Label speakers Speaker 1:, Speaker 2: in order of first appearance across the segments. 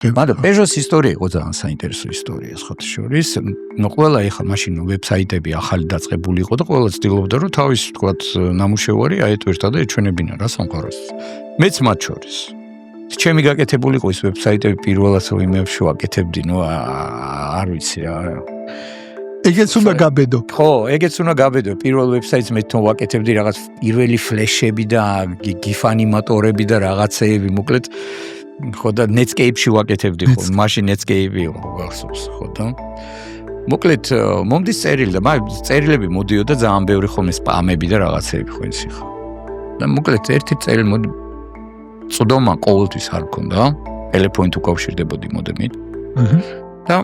Speaker 1: მაგრამ Peugeot-ის ისტორია იყო ძალიან საინტერესო ისტორია სხვათა შორის. ყველა ეხა მაშინ ვებსაიტები ახალი დაწყებული იყო და ყველა ცდილობდა რომ თავის თქვათ ნამუშევარი აეტვირთა და ეჩვენებინა რა სამყაროს. მეც მათ შორის. ჩემი გაკეთებული იყო ის ვებსაიტები პირველად რომ იმებს ვაკეთებდი, არ ვიცი რა.
Speaker 2: ეგეც უნდა გაბედო.
Speaker 1: ხო, ეგეც უნდა გაბედო. პირველ ვებსაიტს მე თვითონ ვაკეთებდი რაღაც პირველი ფლეშები და GIF ანიმატორები და რაღაცეები, მოკლედ ხო და Netscape-ში ვაკეთებდი ხო, მაშინ Netscape იყო გახსოვს, ხო და მოკლედ მომდის წერილი და წერილები მოდიოდა ძალიან ბევრი ხოლმე სპამები და რაღაცეები ხო იცი ხო. და მოკლედ ერთი წერილი წვდომა ყოველთვის არ მქონდა, ტელეფონით უკავშირდებოდი მოდემით. და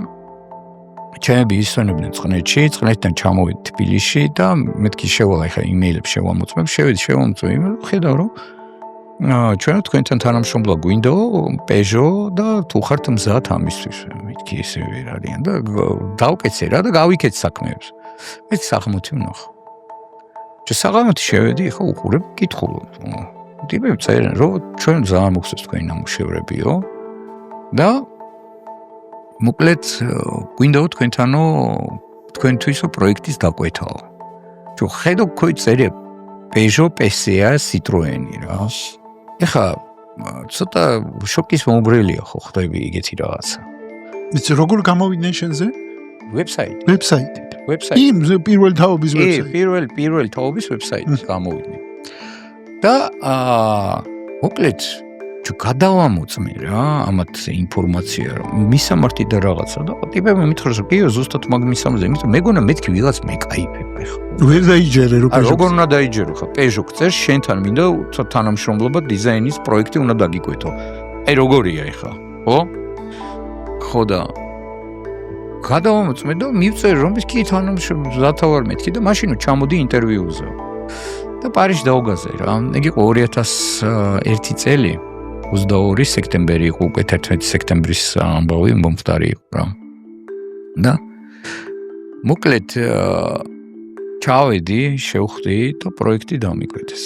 Speaker 1: ჩემები ისვენებდნენ წყნეთიდან ჩამოვედი თბილისში და მეთქი შევალა ხა იმეილებს შევამოწმებ, შევამოწმებ იმეილს, ხედავ რომ ჩვენ თქვენთან თანამშრომლობა გვინდა Peugeot და თუ ხართ მზად ამისთვის, მეთქი ესე ვერ არიან და დავკეცე რა და გავიქეთ საქმეებს. მეც საღამოთი ვნახო. საღამოთი შევედი, ხა უყურებ, კითხულობ. ტიპები წერენ რომ ჩვენ ძალიან მოგხსოვს თქვენი ნამუშევრებიო და მოკლედ გვინდაო თქვენთანო თქვენთვისო პროექტის დაკვეთაო. ხედავ წერია Peugeot, PSA, Citroën რა. ეხა ცოტა შოკის მომგვრელია ხო ხდები იგეთი რაღაცა.
Speaker 2: იცი როგორ გამოვიდნენ შენზე?
Speaker 1: ვებსაიტით.
Speaker 2: იმ პირველ თაობის ვებსაიტი.
Speaker 1: პირველ თაობის ვებსაიტით გამოვიდნენ. და მოკლედ გადავამოწმე რა ამათ ინფორმაცია რომ მისამართი და რაღაცა და ტიპები მითხრას რომ კიო ზუსტად მაგ მისამართი იმიტომ მეგონა მეთქი ვიღაც მეკაიფებ ახლა
Speaker 2: ვერ დაიჯერე რომ
Speaker 1: როგორ უნდა დაიჯერო ხა Peugeot წერს შენთან მინდა თანამშრომლობა დიზაინის პროექტი უნდა დაგიკვეთო აი როგორია ახლა ხო და გადავამოწმე და მივწერე რომ კი თანამშრომლობა ვარ მეთქი და მაშინ ჩამოდი ინტერვიუზე და პარიზში დაუგაზე რა ეგ იყო 2001 წელი 22 სექტემბერი იყო უკვე 11 სექტემბრის ამბავი მომხდარი იყო რა და მოკლედ ჩავედი შევხვდი და პროექტი დამიკვეთეს